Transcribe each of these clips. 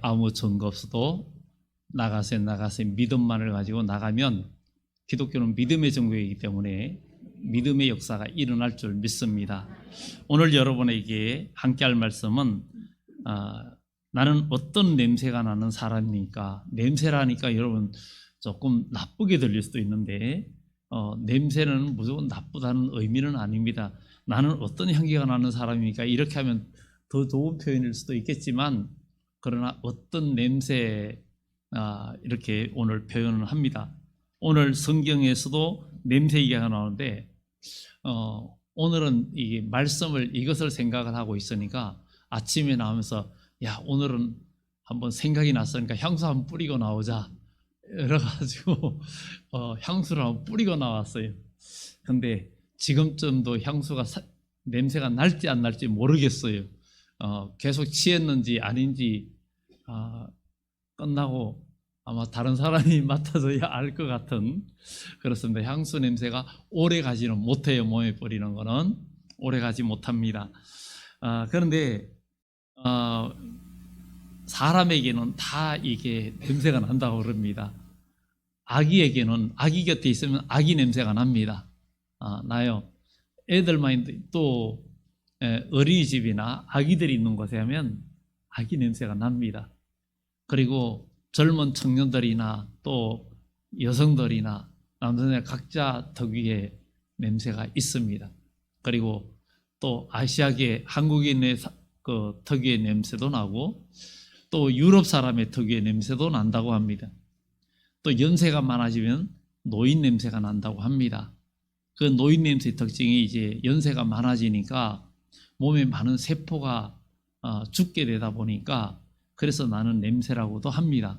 아무 증거 없어도 나가세 믿음만을 가지고 나가면 기독교는 믿음의 종교이기 때문에 믿음의 역사가 일어날 줄 믿습니다. 오늘 여러분에게 함께 할 말씀은 나는 어떤 냄새가 나는 사람입니까? 냄새라니까 여러분 조금 나쁘게 들릴 수도 있는데 냄새는 무조건 나쁘다는 의미는 아닙니다. 나는 어떤 향기가 나는 사람입니까? 이렇게 하면 더 좋은 표현일 수도 있겠지만 그러나 어떤 냄새 이렇게 오늘 표현을 합니다. 오늘 성경에서도 냄새 이야기가 나오는데 오늘은 이 말씀을 이것을 생각을 하고 있으니까 아침에 나오면서 야 오늘은 한번 생각이 났으니까 향수 한번 뿌리고 나오자 이래가지고 향수를 한번 뿌리고 나왔어요. 근데 지금쯤도 향수가 냄새가 날지 안 날지 모르겠어요. 계속 취했는지 아닌지 끝나고 아마 다른 사람이 맡아줘야 알 것 같은 그렇습니다. 향수 냄새가 오래 가지는 못해요. 몸에 뿌리는 거는 오래 가지 못합니다. 그런데 사람에게는 다 이게 냄새가 난다고 그럽니다. 아기에게는 아기 곁에 있으면 아기 냄새가 납니다. 나요. 애들만 또 어린이집이나 아기들이 있는 곳에 하면 아기 냄새가 납니다. 그리고 젊은 청년들이나 또 여성들이나 남성들 각자 특유의 냄새가 있습니다. 그리고 또 아시아계 한국인의 그 특유의 냄새도 나고 또 유럽 사람의 특유의 냄새도 난다고 합니다. 또 연세가 많아지면 노인 냄새가 난다고 합니다. 그 노인 냄새의 특징이 이제 연세가 많아지니까 몸에 많은 세포가 죽게 되다 보니까 그래서 나는 냄새라고도 합니다.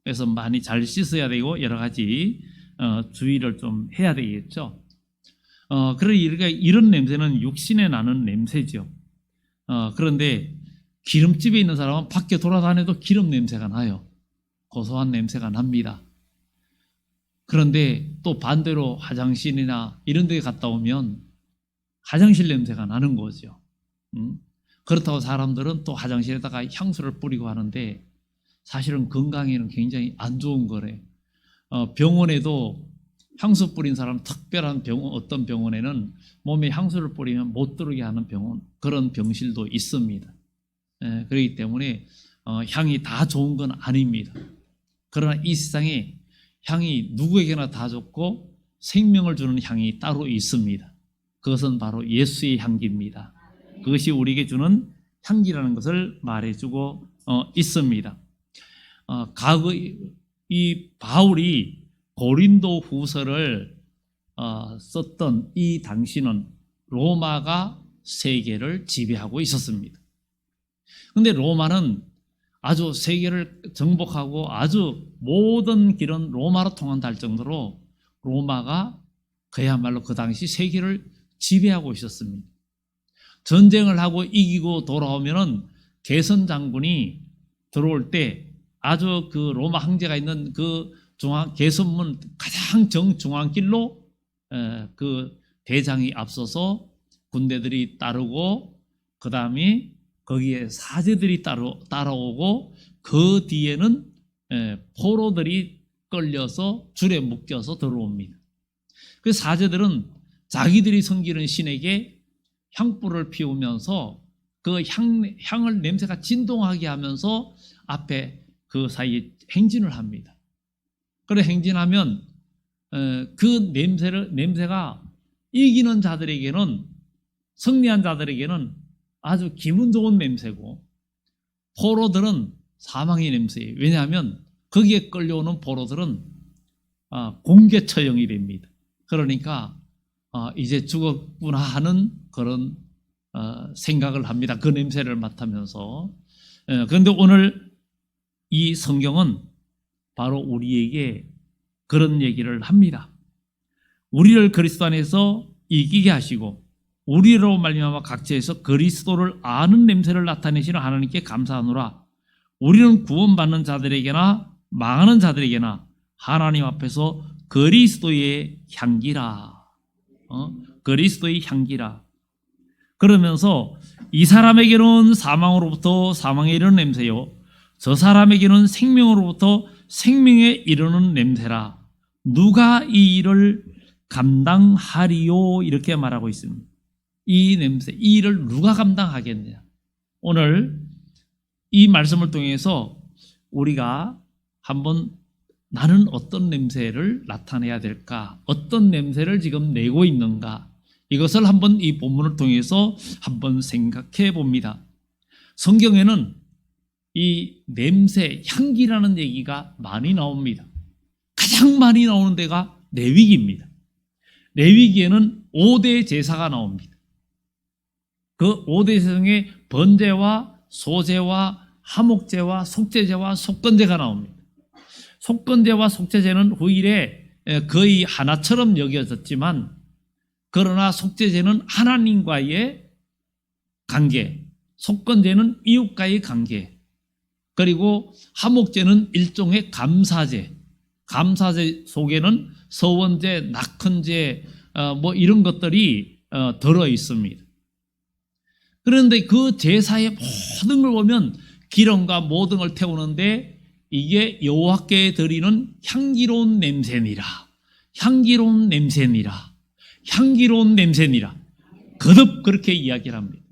그래서 많이 잘 씻어야 되고 여러 가지 주의를 좀 해야 되겠죠. 그러니까 이런 냄새는 육신에 나는 냄새죠. 그런데 기름집에 있는 사람은 밖에 돌아다녀도 기름 냄새가 나요. 고소한 냄새가 납니다. 그런데 또 반대로 화장실이나 이런 데 갔다 오면 화장실 냄새가 나는 거죠. 그렇다고 사람들은 또 화장실에다가 향수를 뿌리고 하는데 사실은 건강에는 굉장히 안 좋은 거래요. 병원에도 향수 뿌린 사람 특별한 병원, 어떤 병원에는 몸에 향수를 뿌리면 못 들어오게 하는 병원, 그런 병실도 있습니다. 그렇기 때문에 향이 다 좋은 건 아닙니다. 그러나 이 세상에 향이 누구에게나 다 좋고 생명을 주는 향이 따로 있습니다. 그것은 바로 예수의 향기입니다. 그것이 우리에게 주는 향기라는 것을 말해주고 있습니다. 이 바울이 고린도 후서를 썼던 이 당시는 로마가 세계를 지배하고 있었습니다. 그런데 로마는 아주 세계를 정복하고 아주 모든 길은 로마로 통한다 할 정도로 로마가 그야말로 그 당시 세계를 지배하고 있었습니다. 전쟁을 하고 이기고 돌아오면은 개선 장군이 들어올 때 아주 그 로마 황제가 있는 그 개선문 가장 정중앙길로 그 대장이 앞서서 군대들이 따르고 그 다음에 거기에 사제들이 따라오고 그 뒤에는 포로들이 끌려서 줄에 묶여서 들어옵니다. 그 사제들은 자기들이 섬기는 신에게 향불을 피우면서 그 향을 냄새가 진동하게 하면서 앞에 그 사이에 행진을 합니다. 그래 행진하면 그 냄새가 이기는 자들에게는 승리한 자들에게는 아주 기분 좋은 냄새고 포로들은 사망의 냄새예요. 왜냐하면 거기에 끌려오는 포로들은 공개 처형이 됩니다. 그러니까 이제 죽었구나 하는 그런 생각을 합니다. 그 냄새를 맡으면서. 그런데 오늘 이 성경은 바로 우리에게 그런 얘기를 합니다. 우리를 그리스도 안에서 이기게 하시고 우리로 말미암아 각처에서 그리스도를 아는 냄새를 나타내시는 하나님께 감사하노라. 우리는 구원받는 자들에게나 망하는 자들에게나 하나님 앞에서 그리스도의 향기라. 그리스도의 향기라. 그러면서 이 사람에게는 사망으로부터 사망에 이르는 냄새요 저 사람에게는 생명으로부터 생명에 이르는 냄새라. 누가 이 일을 감당하리요? 이렇게 말하고 있습니다. 이 냄새, 이 일을 누가 감당하겠느냐? 오늘 이 말씀을 통해서 우리가 한번 나는 어떤 냄새를 나타내야 될까? 어떤 냄새를 지금 내고 있는가? 이것을 한번 이 본문을 통해서 한번 생각해 봅니다. 성경에는 이 냄새, 향기라는 얘기가 많이 나옵니다. 가장 많이 나오는 데가 레위기입니다. 레위기에는 5대 제사가 나옵니다. 그 5대 제사 중에 번제와 소제와 화목제와 속죄제와 속건제가 나옵니다. 속건제와 속죄제는 후일에 거의 하나처럼 여겨졌지만, 그러나 속죄제는 하나님과의 관계, 속건제는 이웃과의 관계, 그리고 화목제는 일종의 감사제, 감사제 속에는 서원제, 낙헌제 뭐 이런 것들이 들어 있습니다. 그런데 그 제사의 모든 걸 보면 기름과 모든 걸 태우는데 이게 여호와께 드리는 향기로운 냄새니라, 향기로운 냄새니라, 향기로운 냄새니라, 거듭 그렇게 이야기를 합니다.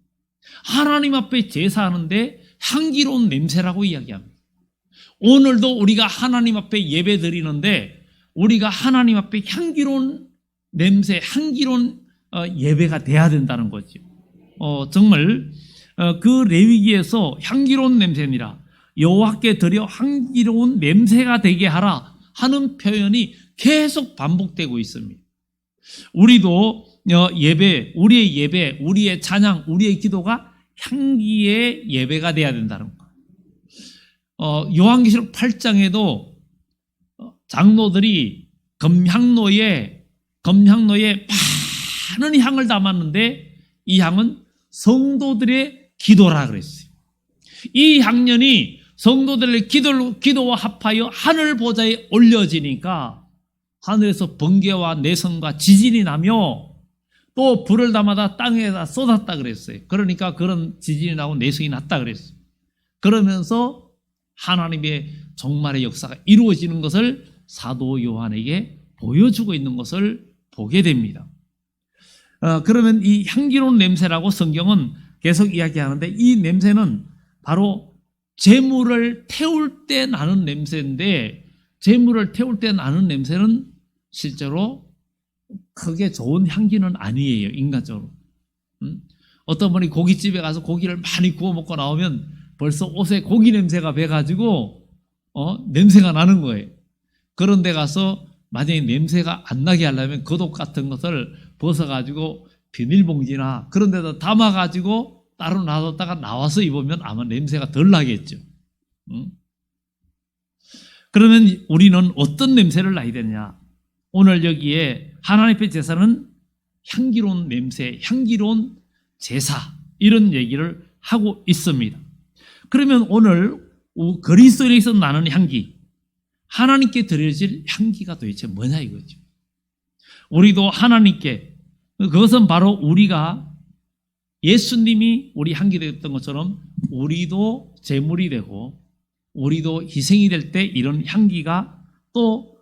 하나님 앞에 제사하는데 향기로운 냄새라고 이야기합니다. 오늘도 우리가 하나님 앞에 예배 드리는데 우리가 하나님 앞에 향기로운 냄새, 향기로운 예배가 돼야 된다는 거죠. 정말 그 레위기에서 향기로운 냄새니라, 여호와께 드려 향기로운 냄새가 되게 하라 하는 표현이 계속 반복되고 있습니다. 우리도 예배, 우리의 예배, 우리의 찬양, 우리의 기도가 향기의 예배가 돼야 된다는 거. 요한계시록 8장에도 장로들이 검향로에 많은 향을 담았는데 이 향은 성도들의 기도라 그랬어요. 이 향연이 성도들의 기도와 합하여 하늘 보좌에 올려지니까 하늘에서 번개와 내성과 지진이 나며 또 불을 담아다 땅에다 쏟았다 그랬어요. 그러니까 그런 지진이 나고 내성이 났다 그랬어요. 그러면서 하나님의 종말의 역사가 이루어지는 것을 사도 요한에게 보여주고 있는 것을 보게 됩니다. 그러면 이 향기로운 냄새라고 성경은 계속 이야기하는데, 이 냄새는 바로 재물을 태울 때 나는 냄새인데, 재물을 태울 때 나는 냄새는 실제로 크게 좋은 향기는 아니에요, 인간적으로. 어떤 분이 고깃집에 가서 고기를 많이 구워 먹고 나오면 벌써 옷에 고기 냄새가 배가지고 냄새가 나는 거예요. 그런 데 가서 만약에 냄새가 안 나게 하려면 겉옷 같은 것을 벗어가지고 비닐봉지나 그런 데다 담아가지고 따로 놔뒀다가 나와서 입으면 아마 냄새가 덜 나겠죠. 그러면 우리는 어떤 냄새를 나야 되느냐? 오늘 여기에 하나님의 제사는 향기로운 냄새, 향기로운 제사, 이런 얘기를 하고 있습니다. 그러면 오늘 그리스도인에서 나는 향기, 하나님께 드려질 향기가 도대체 뭐냐 이거죠. 우리도 하나님께, 그것은 바로 우리가 예수님이 우리 향기 되었던 것처럼 우리도 제물이 되고 우리도 희생이 될 때 이런 향기가 또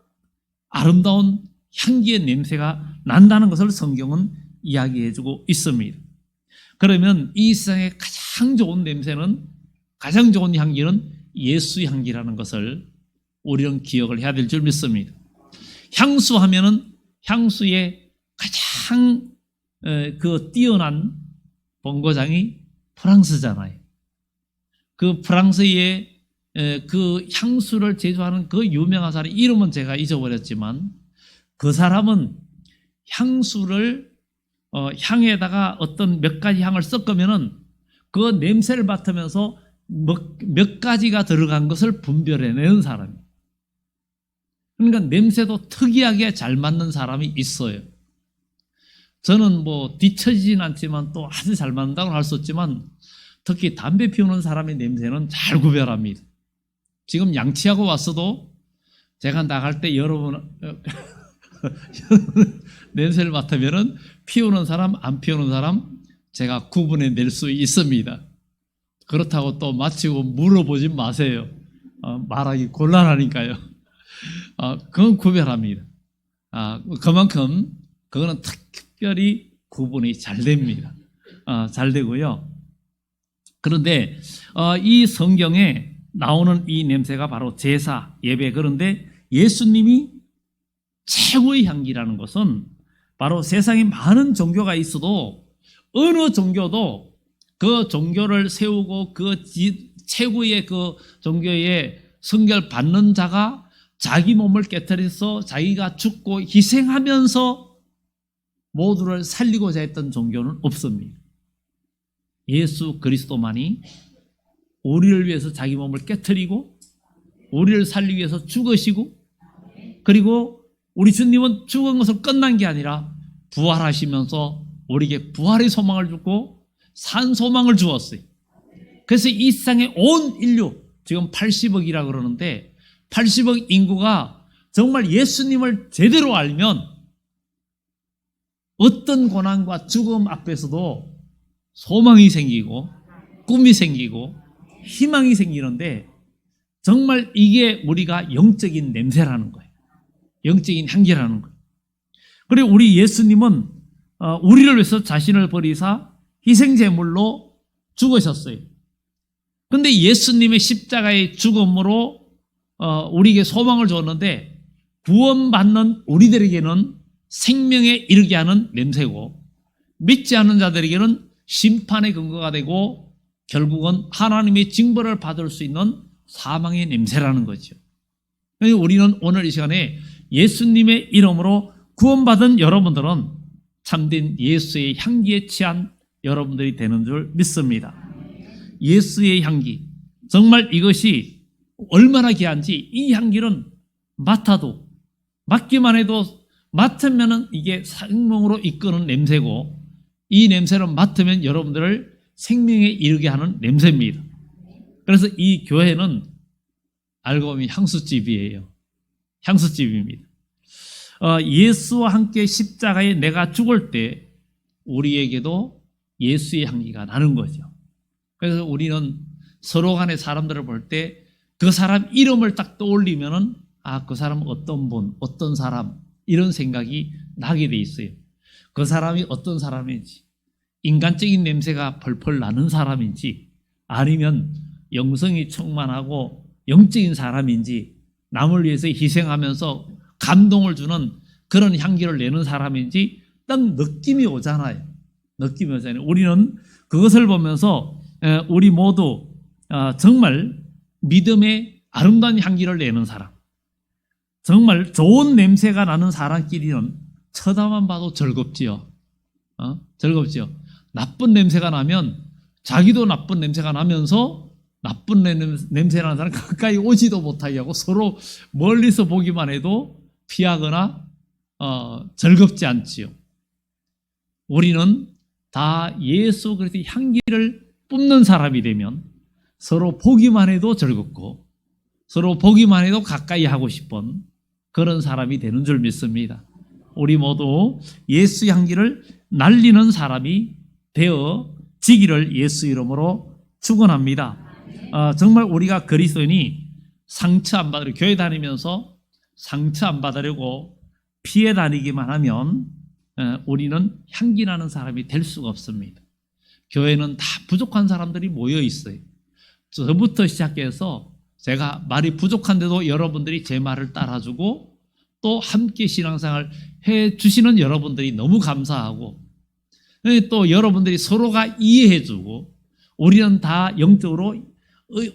아름다운 향기의 냄새가 난다는 것을 성경은 이야기해주고 있습니다. 그러면 이 세상에 가장 좋은 냄새는, 가장 좋은 향기는 예수 향기라는 것을 우리는 기억을 해야 될 줄 믿습니다. 향수 하면은 향수의 가장 그 뛰어난 본고장이 프랑스잖아요. 그 프랑스의 그 향수를 제조하는 그 유명한 사람 이름은 제가 잊어버렸지만, 그 사람은 향수를 향에다가 어떤 몇 가지 향을 섞으면은 그 냄새를 맡으면서 몇 가지가 들어간 것을 분별해내는 사람이에요. 그러니까 냄새도 특이하게 잘 맡는 사람이 있어요. 저는 뭐 뒤처지진 않지만 또 아주 잘 맡는다고 할 수 없지만, 특히 담배 피우는 사람의 냄새는 잘 구별합니다. 지금 양치하고 왔어도 제가 나갈 때 여러분 냄새를 맡으면은 피우는 사람, 안 피우는 사람 제가 구분해 낼 수 있습니다. 그렇다고 또 마치고 물어보지 마세요. 말하기 곤란하니까요. 그건 구별합니다. 그만큼 그거는 특별히 구분이 잘 됩니다. 잘 되고요. 그런데 이 성경에 나오는 이 냄새가 바로 제사, 예배. 그런데 예수님이 최고의 향기라는 것은 바로 세상에 많은 종교가 있어도 어느 종교도 그 종교를 세우고 그 최고의 그 종교의 성결 받는 자가 자기 몸을 깨뜨려서 자기가 죽고 희생하면서 모두를 살리고자 했던 종교는 없습니다. 예수 그리스도만이 우리를 위해서 자기 몸을 깨뜨리고 우리를 살리기 위해서 죽으시고, 그리고 우리 주님은 죽은 것을 끝난 게 아니라 부활하시면서 우리에게 부활의 소망을 주고 산 소망을 주었어요. 그래서 이 세상의 온 인류, 지금 80억이라 그러는데 80억 인구가 정말 예수님을 제대로 알면 어떤 고난과 죽음 앞에서도 소망이 생기고 꿈이 생기고 희망이 생기는데, 정말 이게 우리가 영적인 냄새라는 거예요. 영적인 향기라는 거예요. 그리고 우리 예수님은 우리를 위해서 자신을 버리사 희생제물로 죽으셨어요. 그런데 예수님의 십자가의 죽음으로 우리에게 소망을 줬는데, 구원받는 우리들에게는 생명에 이르게 하는 냄새고, 믿지 않는 자들에게는 심판의 근거가 되고 결국은 하나님의 징벌을 받을 수 있는 사망의 냄새라는 거죠. 우리는 오늘 이 시간에 예수님의 이름으로 구원받은 여러분들은 참된 예수의 향기에 취한 여러분들이 되는 줄 믿습니다. 예수의 향기, 정말 이것이 얼마나 귀한지, 이 향기는 맡기만 해도 맡으면 이게 생명으로 이끄는 냄새고, 이 냄새를 맡으면 여러분들을 생명에 이르게 하는 냄새입니다. 그래서 이 교회는 알고 보면 향수집이에요. 향수집입니다. 예수와 함께 십자가에 내가 죽을 때 우리에게도 예수의 향기가 나는 거죠. 그래서 우리는 서로 간의 사람들을 볼 때 그 사람 이름을 딱 떠올리면은 그 사람은 어떤 분, 어떤 사람, 이런 생각이 나게 돼 있어요. 그 사람이 어떤 사람인지, 인간적인 냄새가 펄펄 나는 사람인지, 아니면 영성이 충만하고 영적인 사람인지, 남을 위해서 희생하면서 감동을 주는 그런 향기를 내는 사람인지 딱 느낌이 오잖아요. 느낌이 오잖아요. 우리는 그것을 보면서 우리 모두 정말 믿음의 아름다운 향기를 내는 사람, 정말 좋은 냄새가 나는 사람끼리는 쳐다만 봐도 즐겁지요. 즐겁지요. 나쁜 냄새가 나면 자기도 나쁜 냄새가 나면서 나쁜 냄새 나는 사람 가까이 오지도 못하게 하고 서로 멀리서 보기만 해도 피하거나 즐겁지 않지요. 우리는 다 예수 그리스도의 향기를 뿜는 사람이 되면 서로 보기만 해도 즐겁고 서로 보기만 해도 가까이 하고 싶은 그런 사람이 되는 줄 믿습니다. 우리 모두 예수 향기를 날리는 사람이 되어지기를 예수 이름으로 축원합니다. 정말 우리가 그리스도인이 상처 안 받으려고, 교회 다니면서 상처 안 받으려고 피해 다니기만 하면 우리는 향기 나는 사람이 될 수가 없습니다. 교회는 다 부족한 사람들이 모여 있어요. 저부터 시작해서 제가 말이 부족한데도 여러분들이 제 말을 따라주고 또 함께 신앙생활 해주시는 여러분들이 너무 감사하고, 또 여러분들이 서로가 이해해주고, 우리는 다 영적으로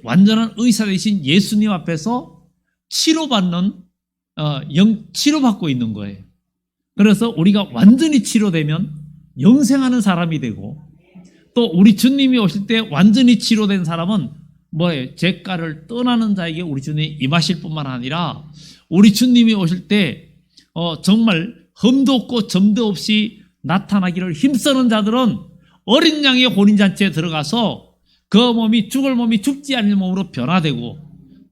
완전한 의사 되신 예수님 앞에서 치료받고 있는 거예요. 그래서 우리가 완전히 치료되면 영생하는 사람이 되고, 또 우리 주님이 오실 때 완전히 치료된 사람은 뭐예요? 죄가를 떠나는 자에게 우리 주님이 임하실 뿐만 아니라 우리 주님이 오실 때 정말 흠도 없고 점도 없이 나타나기를 힘쓰는 자들은 어린 양의 혼인잔치에 들어가서 그 몸이 죽을 몸이 죽지 않을 몸으로 변화되고,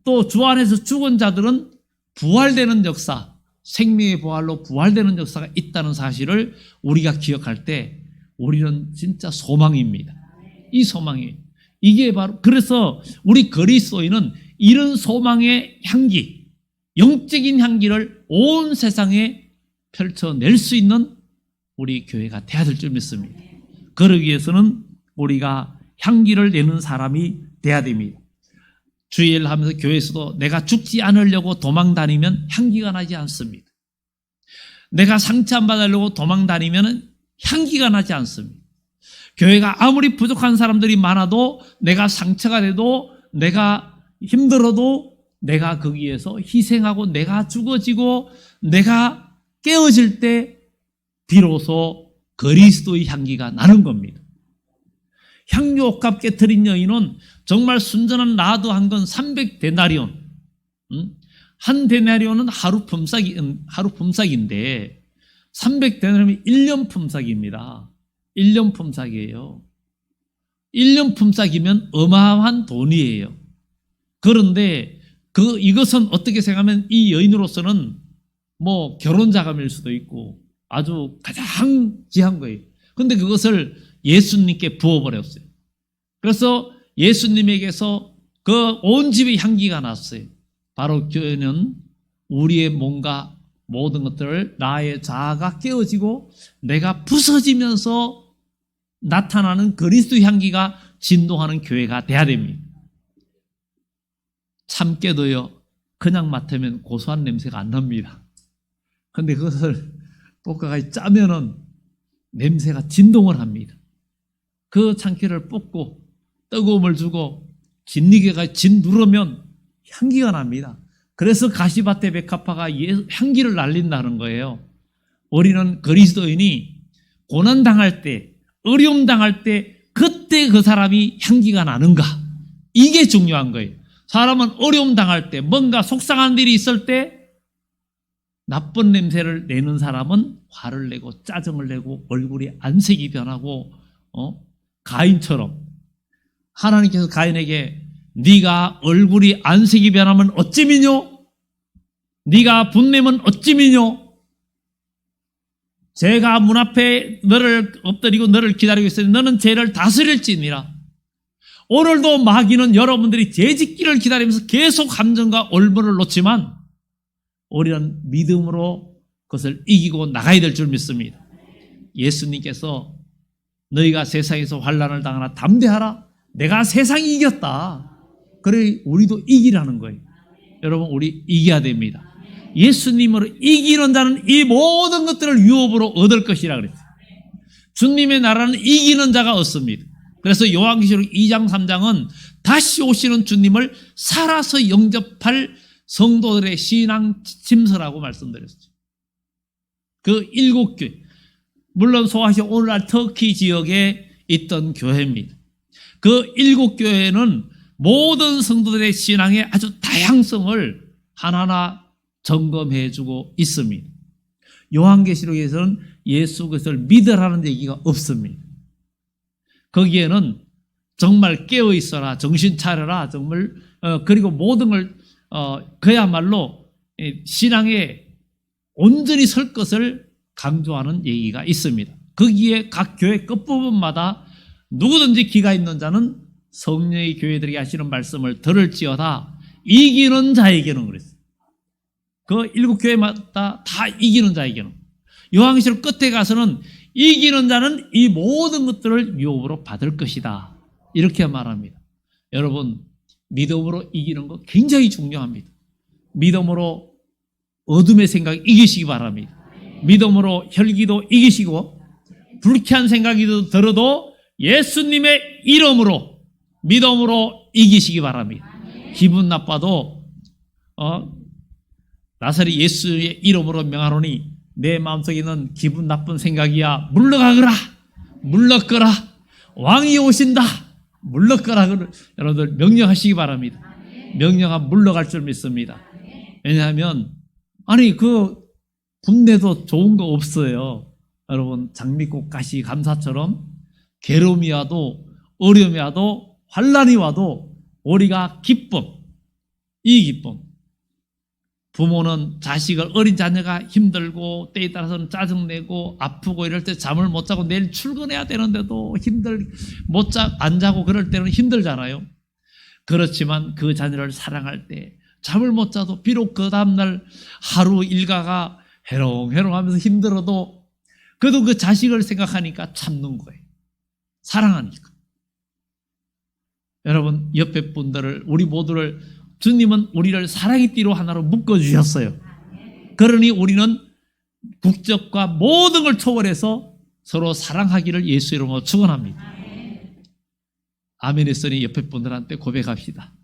또 주 안에서 죽은 자들은 부활되는 역사, 생명의 부활로 부활되는 역사가 있다는 사실을 우리가 기억할 때 우리는 진짜 소망입니다. 이 소망이, 이게 바로, 그래서 우리 그리스도인은 이런 소망의 향기, 영적인 향기를 온 세상에 펼쳐낼 수 있는 우리 교회가 돼야 될 줄 믿습니다. 그러기 위해서는 우리가 향기를 내는 사람이 돼야 됩니다. 주일 하면서 교회에서도 내가 죽지 않으려고 도망 다니면 향기가 나지 않습니다. 내가 상처 안 받으려고 도망 다니면 향기가 나지 않습니다. 교회가 아무리 부족한 사람들이 많아도 내가 상처가 돼도 내가 힘들어도 내가 거기에서 희생하고 내가 죽어지고 내가 깨어질 때 비로소 그리스도의 향기가 나는 겁니다. 향료값게 드린 여인은 정말 순전한 나드 한 건 300데나리온. 한 데나리온은 하루 품삯인데 300데나리온이 1년 품삯입니다. 1년 품삯이에요. 1년 품삯이면 어마어마한 돈이에요. 그런데 이것은 어떻게 생각하면 이 여인으로서는 뭐 결혼 자금일 수도 있고 아주 가장 귀한 거예요. 그런데 그것을 예수님께 부어버렸어요. 그래서 예수님에게서 그 온 집의 향기가 났어요. 바로 교회는 우리의 몸과 모든 것들을 나의 자아가 깨어지고 내가 부서지면서 나타나는 그리스도 향기가 진동하는 교회가 돼야 됩니다. 참깨도요, 그냥 맡으면 고소한 냄새가 안 납니다. 그런데 그것을 볶아가 짜면은 냄새가 진동을 합니다. 그 참깨를 볶고 뜨거움을 주고 진리개가 누르면 향기가 납니다. 그래서 가시밭에 백합화가 향기를 날린다는 거예요. 우리는 그리스도인이 고난당할 때, 어려움 당할 때 그때 그 사람이 향기가 나는가? 이게 중요한 거예요. 사람은 어려움 당할 때, 뭔가 속상한 일이 있을 때 나쁜 냄새를 내는 사람은 화를 내고 짜증을 내고 얼굴이 안색이 변하고 가인처럼 하나님께서 가인에게 네가 얼굴이 안색이 변하면 어찌미뇨? 네가 분내면 어찌미뇨? 제가 문 앞에 너를 엎드리고 너를 기다리고 있으니 너는 죄를 다스릴지니라. 오늘도 마귀는 여러분들이 죄 짓기를 기다리면서 계속 함정과 올무를 놓지만 우리는 믿음으로 그것을 이기고 나가야 될 줄 믿습니다. 예수님께서 너희가 세상에서 환난을 당하나 담대하라. 내가 세상이 이겼다. 그래 우리도 이기라는 거예요. 여러분 우리 이겨야 됩니다. 예수님으로 이기는 자는 이 모든 것들을 유업으로 얻을 것이라 그랬어요. 주님의 나라는 이기는 자가 얻습니다. 그래서 요한계시록 2장 3장은 다시 오시는 주님을 살아서 영접할 성도들의 신앙 짐서라고 말씀드렸어요. 그 7교회, 물론 소아시아 오늘날 터키 지역에 있던 교회입니다. 그 7교회는 모든 성도들의 신앙의 아주 다양성을 하나하나 점검해주고 있습니다. 요한계시록에서는 예수 그리스도를 믿으라는 얘기가 없습니다. 거기에는 정말 깨어있어라, 정신 차려라, 정말 그리고 모든 걸 그야말로 신앙에 온전히 설 것을 강조하는 얘기가 있습니다. 거기에 각 교회 끝부분마다 누구든지 기가 있는 자는 성령의 교회들에게 하시는 말씀을 들을지어다 이기는 자에게는 그랬어요. 그 7교회마다 다 이기는 자에게는. 요한계시록 끝에 가서는 이기는 자는 이 모든 것들을 유업으로 받을 것이다. 이렇게 말합니다. 여러분 믿음으로 이기는 거 굉장히 중요합니다. 믿음으로 어둠의 생각 이기시기 바랍니다. 믿음으로 혈기도 이기시고 불쾌한 생각이 들어도 예수님의 이름으로 믿음으로 이기시기 바랍니다. 기분 나빠도 나사리 예수의 이름으로 명하노니 내 마음속에 있는 기분 나쁜 생각이야 물러가거라 물러거라 왕이 오신다 물러거라 여러분들 명령하시기 바랍니다. 명령하면 물러갈 줄 믿습니다. 왜냐하면 그 분내도 좋은 거 없어요. 여러분 장미꽃 가시 감사처럼 괴로움이 와도 어려움이 와도 환난이 와도 우리가 기쁨, 이 기쁨. 부모는 자식을 어린 자녀가 힘들고 때에 따라서는 짜증내고 아프고 이럴 때 잠을 못 자고 내일 출근해야 되는데도 안 자고 그럴 때는 힘들잖아요. 그렇지만 그 자녀를 사랑할 때 잠을 못 자도 비록 그 다음날 하루 일과가 해롱해롱하면서 힘들어도 그래도 그 자식을 생각하니까 참는 거예요. 사랑하니까. 여러분, 옆에 분들을, 우리 모두를, 주님은 우리를 사랑의 띠로 하나로 묶어주셨어요. 그러니 우리는 국적과 모든 걸 초월해서 서로 사랑하기를 예수 이름으로 축원합니다. 아멘 했으니 옆에 분들한테 고백합시다.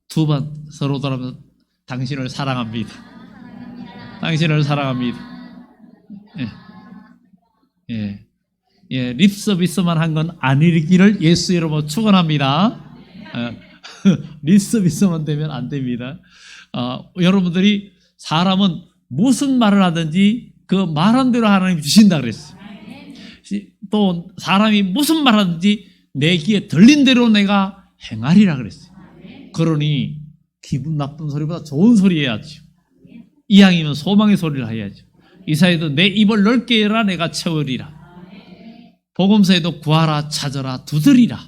두 번 서로 돌아보면서 당신을 사랑합니다. 당신을 사랑합니다. 립 서비스만 한 건 아니기를 예수 이름으로 축원합니다. 립 서비스만 되면 안 됩니다. 여러분들이 사람은 무슨 말을 하든지 그 말한 대로 하나님 주신다 그랬어요. 또 사람이 무슨 말 하든지 내 귀에 들린 대로 내가 행하리라 그랬어요. 그러니 기분 나쁜 소리보다 좋은 소리 해야죠. 이왕이면 소망의 소리를 해야죠. 이사야도 내 입을 넓게 열라 내가 채우리라. 복음서에도 구하라 찾아라 두드리라.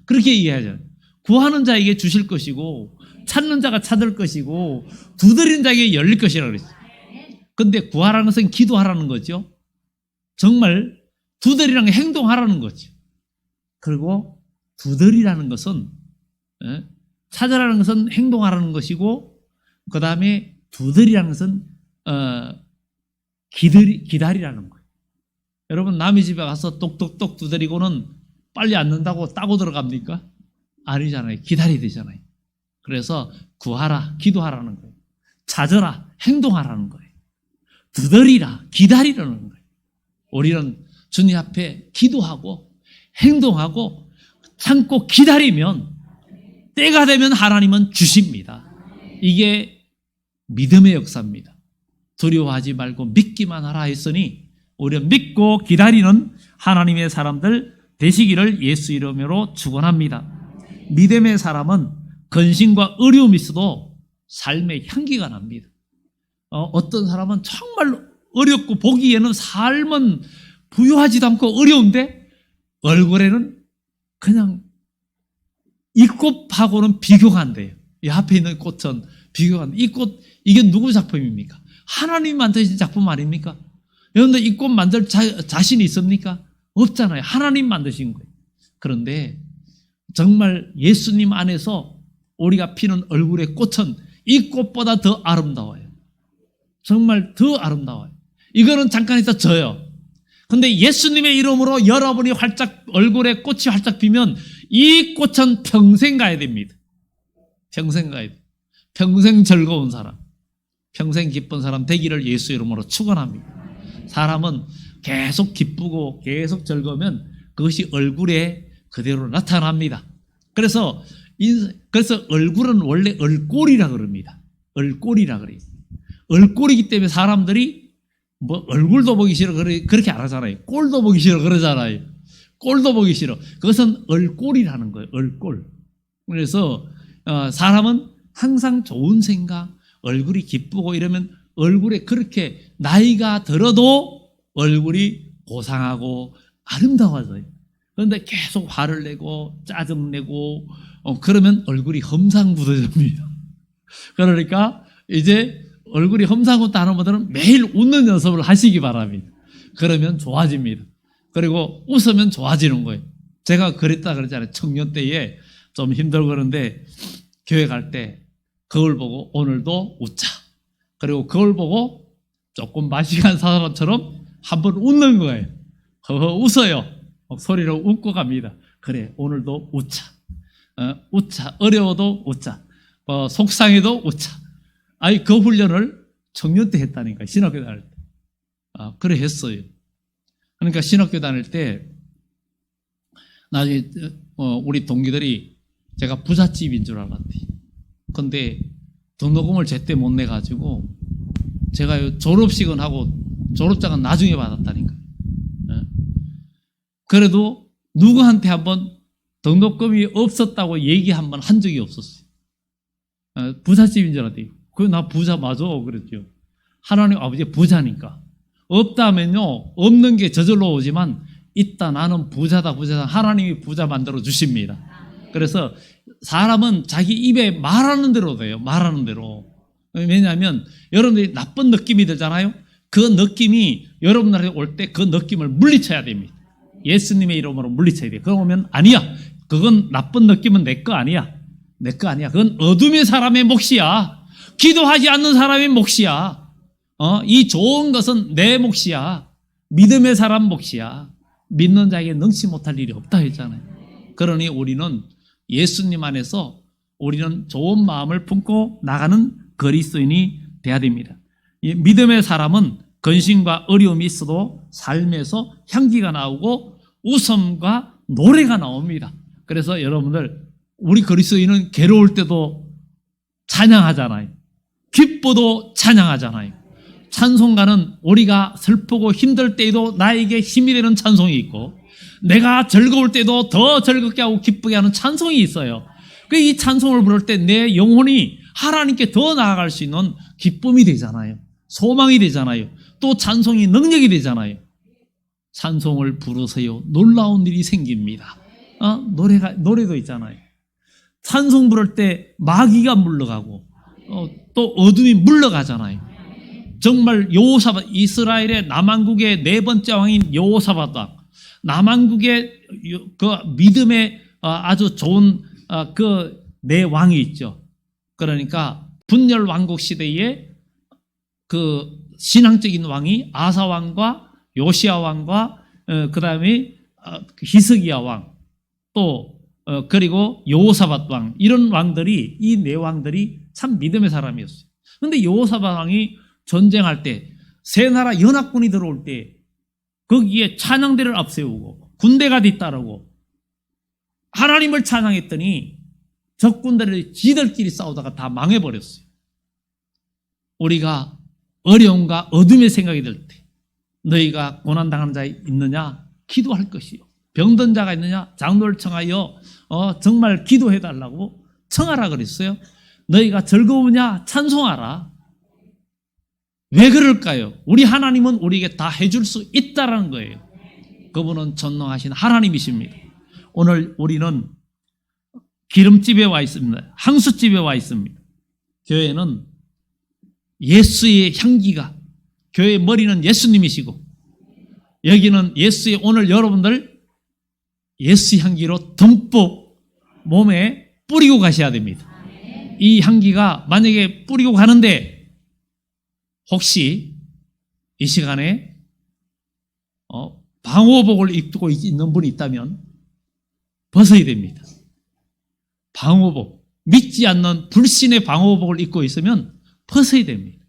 그렇게 이해하죠. 구하는 자에게 주실 것이고 찾는 자가 찾을 것이고 두드리는 자에게 열릴 것이라고 그랬어요. 근데 구하라는 것은 기도하라는 거죠. 정말 두드리라는 게 행동하라는 거죠. 그리고 두드리라는 것은 찾으라는 것은 행동하라는 것이고 그 다음에 두드리라는 것은 기다리라는 거예요. 여러분 남의 집에 가서 똑똑똑 두드리고는 빨리 앉는다고 따고 들어갑니까? 아니잖아요. 기다려야 되잖아요. 그래서 구하라, 기도하라는 거예요. 찾아라, 행동하라는 거예요. 두드리라, 기다리라는 거예요. 우리는 주님 앞에 기도하고 행동하고 참고 기다리면 때가 되면 하나님은 주십니다. 이게 믿음의 역사입니다. 두려워하지 말고 믿기만 하라 했으니 우리는 믿고 기다리는 하나님의 사람들 되시기를 예수 이름으로 축원합니다. 믿음의 사람은 근심과 어려움이 있어도 삶의 향기가 납니다. 어떤 사람은 정말 어렵고 보기에는 삶은 부유하지도 않고 어려운데 얼굴에는 그냥 이 꽃하고는 비교가 안 돼요. 이 앞에 있는 꽃은 비교가 안 돼요. 이 꽃, 이게 누구 작품입니까? 하나님 만드신 작품 아닙니까? 여러분들 이 꽃 만들 자신이 있습니까? 없잖아요. 하나님 만드신 거예요. 그런데 정말 예수님 안에서 우리가 피는 얼굴의 꽃은 이 꽃보다 더 아름다워요. 정말 더 아름다워요. 이거는 잠깐 있다 져요. 근데 예수님의 이름으로 여러분이 활짝 얼굴에 꽃이 활짝 피면 이 꽃은 평생 가야 됩니다. 평생 가야 돼요. 평생 즐거운 사람, 평생 기쁜 사람 되기를 예수 이름으로 축원합니다. 사람은 계속 기쁘고 계속 즐거우면 그것이 얼굴에 그대로 나타납니다. 그래서 얼굴은 원래 얼꼴이라 그럽니다. 얼꼴이라 그래요. 얼꼴이기 때문에 사람들이 뭐 얼굴도 보기 싫어 그렇게 안 하잖아요. 꼴도 보기 싫어 그러잖아요. 꼴도 보기 싫어. 그것은 얼꼴이라는 거예요. 얼꼴. 그래서 사람은 항상 좋은 생각, 얼굴이 기쁘고 이러면 얼굴에 그렇게 나이가 들어도 얼굴이 고상하고 아름다워져요. 그런데 계속 화를 내고 짜증내고 그러면 얼굴이 험상궂어집니다. 그러니까 이제 얼굴이 험상궂다는 분들은 매일 웃는 연습을 하시기 바랍니다. 그러면 좋아집니다. 그리고 웃으면 좋아지는 거예요. 제가 그랬다 그러잖아요. 청년 때에 좀 힘들고 그런데 교회 갈 때 거울 보고 오늘도 웃자. 그리고 거울 보고 조금 마시간 사람처럼 한번 웃는 거예요. 웃어요. 소리로 웃고 갑니다. 그래, 오늘도 웃자. 웃자. 어려워도 웃자. 속상해도 웃자. 아니, 그 훈련을 청년 때 했다니까, 신학교 다닐 때. 그래 했어요. 그러니까 신학교 다닐 때, 나중에, 우리 동기들이 제가 부잣집인 줄 알았대. 근데 등록금을 제때 못 내가지고, 제가 졸업식은 하고, 졸업장은 나중에 받았다니까. 그래도 누구한테 한번 등록금이 없었다고 얘기 한번 한 적이 없었어요. 부잣집인 줄 알았더니 나 부자 맞아 그랬죠. 하나님 아버지 부자니까. 없다면요 없는 게 저절로 오지만 있다 나는 부자다 하나님이 부자 만들어 주십니다. 그래서 사람은 자기 입에 말하는 대로 돼요. 말하는 대로. 왜냐하면 여러분들이 나쁜 느낌이 들잖아요. 그 느낌이 여러분들한테 올 때 그 느낌을 물리쳐야 됩니다. 예수님의 이름으로 물리쳐야 돼요. 그러면 아니야. 그건 나쁜 느낌은 내 거 아니야. 내 거 아니야. 그건 어둠의 사람의 몫이야. 기도하지 않는 사람의 몫이야. 이 좋은 것은 내 몫이야. 믿음의 사람 몫이야. 믿는 자에게 능치 못할 일이 없다 했잖아요. 그러니 우리는 예수님 안에서 우리는 좋은 마음을 품고 나가는 그리스도인이 돼야 됩니다. 이 믿음의 사람은 근심과 어려움이 있어도 삶에서 향기가 나오고 웃음과 노래가 나옵니다. 그래서 여러분들, 우리 그리스도인은 괴로울 때도 찬양하잖아요. 기뻐도 찬양하잖아요. 찬송가는 우리가 슬프고 힘들 때에도 나에게 힘이 되는 찬송이 있고, 내가 즐거울 때도 더 즐겁게 하고 기쁘게 하는 찬송이 있어요. 이 찬송을 부를 때 내 영혼이 하나님께 더 나아갈 수 있는 기쁨이 되잖아요. 소망이 되잖아요. 또 찬송이 능력이 되잖아요. 찬송을 부르세요. 놀라운 일이 생깁니다. 노래도 있잖아요. 찬송 부를 때 마귀가 물러가고 또 어둠이 물러가잖아요. 정말 여호사밧, 이스라엘의 남왕국의 네 번째 왕인 여호사밧 왕, 남왕국의 그 믿음의 아주 좋은 그 네 왕이 있죠. 그러니까 분열 왕국 시대에 그 신앙적인 왕이 아사 왕과 요시야 왕과 그 다음에 히스기야 왕, 또 그리고 여호사밧 왕, 이런 왕들이, 이 네 왕들이 참 믿음의 사람이었어요. 그런데 여호사밧 왕이 전쟁할 때, 세 나라 연합군이 들어올 때 거기에 찬양대를 앞세우고 군대가 뒤따르고 하나님을 찬양했더니 적군들이 지들끼리 싸우다가 다 망해버렸어요. 우리가 어려움과 어둠의 생각이 들 때 너희가 고난당한 자 있느냐? 기도할 것이요. 병든 자가 있느냐? 장로를 청하여 정말 기도해달라고 청하라 그랬어요. 너희가 즐거우냐? 찬송하라. 왜 그럴까요? 우리 하나님은 우리에게 다 해줄 수 있다라는 거예요. 그분은 전능하신 하나님이십니다. 오늘 우리는 기름집에 와 있습니다. 향수집에 와 있습니다. 교회는 예수의 향기가, 교회의 머리는 예수님이시고, 여기는 예수의, 오늘 여러분들 예수 향기로 듬뿍 몸에 뿌리고 가셔야 됩니다. 이 향기가 만약에 뿌리고 가는데 혹시 이 시간에 방호복을 입고 있는 분이 있다면 벗어야 됩니다. 방호복, 믿지 않는 불신의 방호복을 입고 있으면 벗어야 됩니다.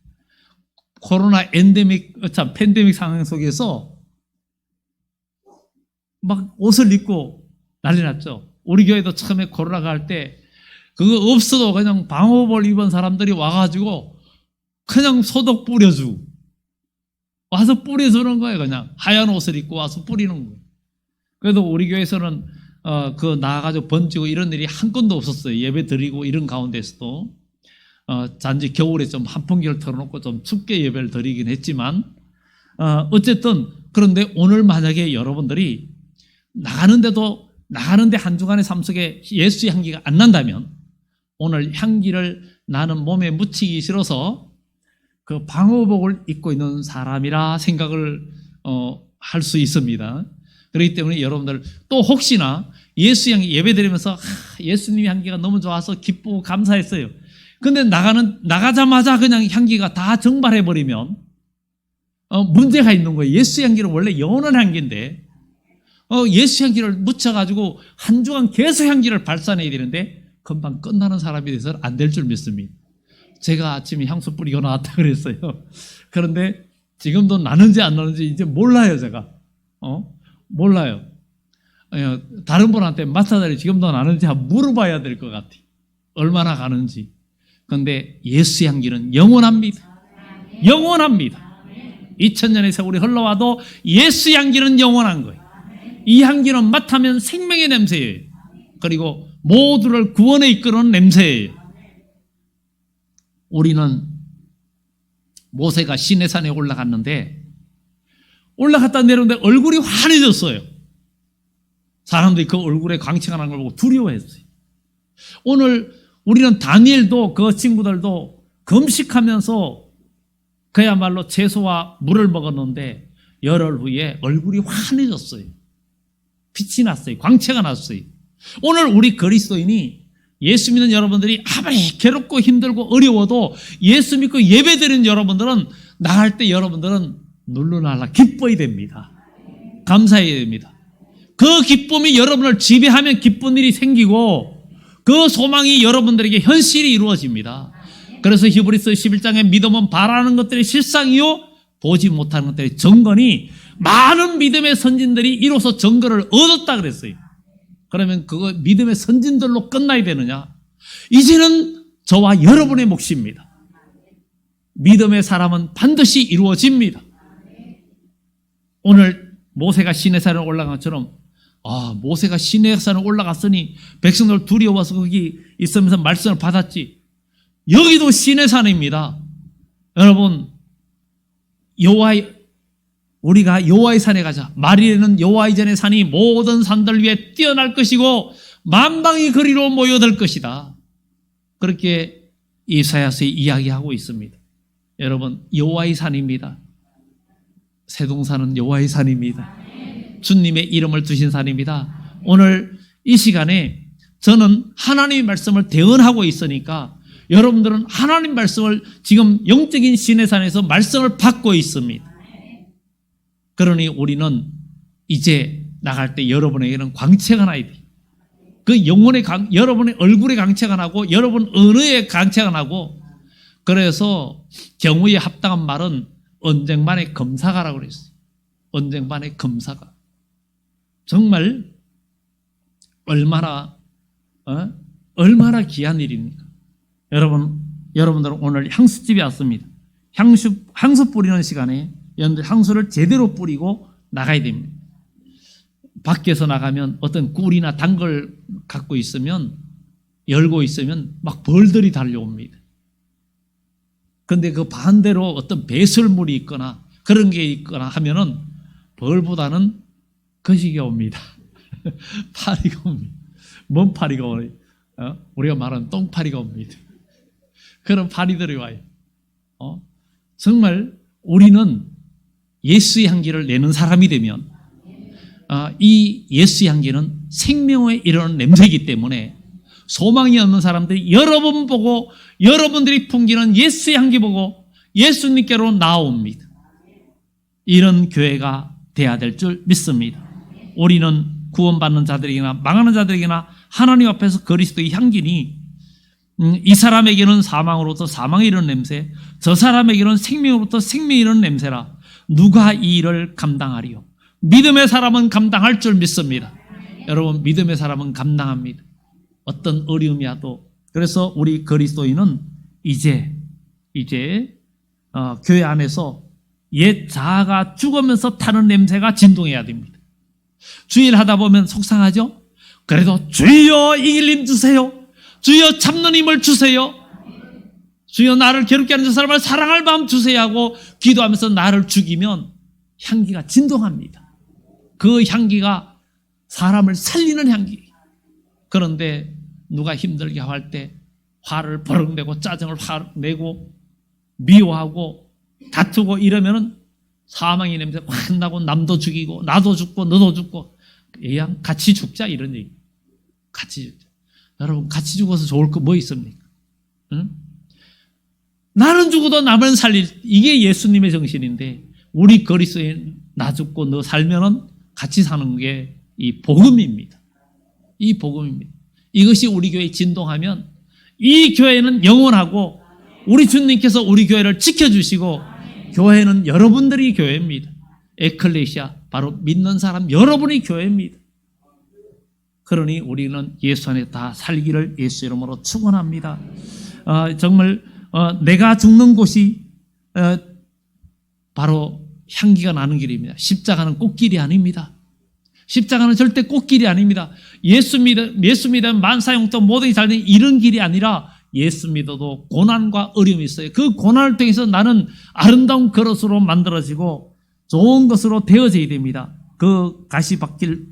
코로나 팬데믹 상황 속에서 막 옷을 입고 난리 났죠. 우리 교회도 처음에 코로나가 할 때 그거 없어도 그냥 방호복을 입은 사람들이 와가지고 그냥 소독 뿌려주고 와서 뿌려주는 거예요. 그냥 하얀 옷을 입고 와서 뿌리는 거예요. 그래도 우리 교회에서는 그 나가가지고 번지고 이런 일이 한 건도 없었어요. 예배 드리고 이런 가운데서도 단지 겨울에 좀 한풍기를 틀어놓고 좀 춥게 예배를 드리긴 했지만 어쨌든, 그런데 오늘 만약에 여러분들이 나가는데 한 주간의 삶 속에 예수의 향기가 안 난다면 오늘 향기를 나는 몸에 묻히기 싫어서 그 방호복을 입고 있는 사람이라 생각을 할 수 있습니다. 그렇기 때문에 여러분들 또 혹시나 예수 향기 예배 드리면서 예수님의 향기가 너무 좋아서 기쁘고 감사했어요. 근데 나가자마자 그냥 향기가 다 증발해버리면 문제가 있는 거예요. 예수 향기는 원래 영원한 향기인데 예수 향기를 묻혀가지고 한 주간 계속 향기를 발산해야 되는데 금방 끝나는 사람이 돼서 안 될 줄 믿습니다. 제가 아침에 향수 뿌리고 나왔다 그랬어요. 그런데 지금도 나는지 안 나는지 이제 몰라요, 제가. 몰라요. 다른 분한테 마사다리 지금도 나는지 한번 물어봐야 될 것 같아요. 얼마나 가는지. 그런데 예수 향기는 영원합니다. 영원합니다. 2000년의 세월이 흘러와도 예수 향기는 영원한 거예요. 이 향기는 맡으면 생명의 냄새예요. 그리고 모두를 구원에 이끄는 냄새예요. 우리는 모세가 시내산에 올라갔는데 올라갔다 내려오는데 얼굴이 환해졌어요. 사람들이 그 얼굴에 광채가 난 걸 보고 두려워했어요. 오늘 우리는 다니엘도 그 친구들도 금식하면서 그야말로 채소와 물을 먹었는데 열흘 후에 얼굴이 환해졌어요. 빛이 났어요. 광채가 났어요. 오늘 우리 그리스도인이 예수 믿는 여러분들이 아무리 괴롭고 힘들고 어려워도 예수 믿고 예배드리는 여러분들은 나갈 때 여러분들은 눌러날라 기뻐야 됩니다. 감사해야 됩니다. 그 기쁨이 여러분을 지배하면 기쁜 일이 생기고 그 소망이 여러분들에게 현실이 이루어집니다. 그래서 히브리서 11장에 믿음은 바라는 것들이 실상이요 보지 못하는 것들이 정건이 많은 믿음의 선진들이 이로써 정건을 얻었다 그랬어요. 그러면 그거 믿음의 선진들로 끝나야 되느냐? 이제는 저와 여러분의 몫입니다. 믿음의 사람은 반드시 이루어집니다. 오늘 모세가 시내산에 올라간 것처럼 모세가 시내산에 올라갔으니 백성들 두려워서 거기 있으면서 말씀을 받았지. 여기도 시내산입니다. 여러분 우리가 여호와의 산에 가자. 말일에는 여호와의 전의 산이 모든 산들 위에 뛰어날 것이고 만방이 그리로 모여들 것이다. 그렇게 이사야서에 이야기하고 있습니다. 여러분 여호와의 산입니다. 세동산은 여호와의 산입니다. 주님의 이름을 두신 산입니다. 오늘 이 시간에 저는 하나님의 말씀을 대언하고 있으니까 여러분들은 하나님 말씀을 지금 영적인 시내산에서 말씀을 받고 있습니다. 그러니 우리는 이제 나갈 때 여러분에게는 광채가 나야 돼. 그 영혼의 여러분의 얼굴에 광채가 나고 여러분 언어에 광채가 나고 그래서 경우에 합당한 말은 언쟁반의 검사가라고 그랬어요. 언쟁반의 검사가. 정말 얼마나 귀한 일입니까? 여러분들은 오늘 향수집에 왔습니다. 향수 뿌리는 시간에 여러분들 향수를 제대로 뿌리고 나가야 됩니다. 밖에서 나가면 어떤 꿀이나 단 걸 갖고 있으면 열고 있으면 막 벌들이 달려옵니다. 그런데 그 반대로 어떤 배설물이 있거나 그런 게 있거나 하면은 벌보다는 거시기 옵니다. 파리가 옵니다. 뭔 파리가 오요? 우리가 말하는 똥파리가 옵니다. 그런 파리들이 와요. 정말 우리는 예수의 향기를 내는 사람이 되면 이 예수의 향기는 생명에 이르는 냄새이기 때문에 소망이 없는 사람들이 여러분 보고 여러분들이 풍기는 예수의 향기 보고 예수님께로 나옵니다. 이런 교회가 돼야 될 줄 믿습니다. 우리는 구원받는 자들에게나 망하는 자들에게나 하나님 앞에서 그리스도의 향기니 이 사람에게는 사망으로부터 사망이 이르는 냄새, 저 사람에게는 생명으로부터 생명이 이르는 냄새라. 누가 이 일을 감당하리요? 믿음의 사람은 감당할 줄 믿습니다. 여러분 믿음의 사람은 감당합니다. 어떤 어려움이 와도. 그래서 우리 그리스도인은 이제 교회 안에서 옛 자아가 죽으면서 타는 냄새가 진동해야 됩니다. 주일 하다 보면 속상하죠? 그래도 주여 이길 힘 주세요. 주여 참는 힘을 주세요. 주여 나를 괴롭게 하는 저 사람을 사랑할 마음 주세요 하고 기도하면서 나를 죽이면 향기가 진동합니다. 그 향기가 사람을 살리는 향기. 그런데 누가 힘들게 할 때 화를 버럭내고 짜증을 내고 미워하고 다투고 이러면은 사망의 냄새 확 나고 남도 죽이고 나도 죽고 너도 죽고 그냥 같이 죽자 이런 얘기. 같이 죽자. 여러분 같이 죽어서 좋을 거 뭐 있습니까? 응? 나는 죽어도 남은 살릴 이게 예수님의 정신인데 우리 그리스도인 나 죽고 너 살면은 같이 사는 게 이 복음입니다. 이 복음입니다. 이것이 우리 교회에 진동하면 이 교회는 영원하고 우리 주님께서 우리 교회를 지켜주시고 교회는 여러분들이 교회입니다. 에클레시아 바로 믿는 사람 여러분이 교회입니다. 그러니 우리는 예수 안에 다 살기를 예수 이름으로 축원합니다. 정말 내가 죽는 곳이 바로 향기가 나는 길입니다. 십자가는 꽃길이 아닙니다. 십자가는 절대 꽃길이 아닙니다. 예수 믿으면 만사형통 모든 게 잘 되는 이런 길이 아니라 예수 믿어도 고난과 어려움이 있어요. 그 고난을 통해서 나는 아름다운 그릇으로 만들어지고 좋은 것으로 되어져야 됩니다. 그 가시밭길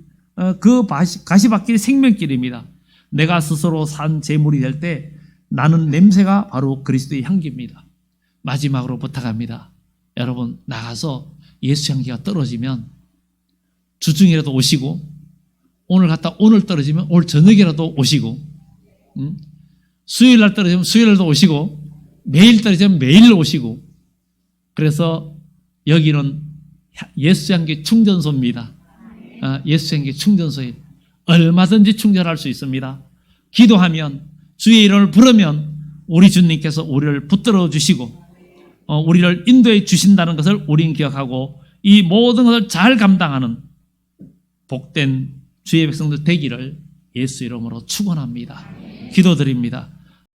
생명길입니다. 내가 스스로 산 제물이 될 때 나는 냄새가 바로 그리스도의 향기입니다. 마지막으로 부탁합니다. 여러분 나가서 예수 향기가 떨어지면 주중이라도 오시고 오늘 떨어지면 오늘 저녁이라도 오시고 수요일날 떨어지면 수요일날도 오시고 매일 떨어지면 매일 오시고 그래서 여기는 예수 향기 충전소입니다. 예수 향기 충전소에 얼마든지 충전할 수 있습니다. 기도하면 주의 이름을 부르면 우리 주님께서 우리를 붙들어 주시고 우리를 인도해 주신다는 것을 우리는 기억하고 이 모든 것을 잘 감당하는 복된 주의 백성들 되기를 예수 이름으로 축원합니다. 기도드립니다.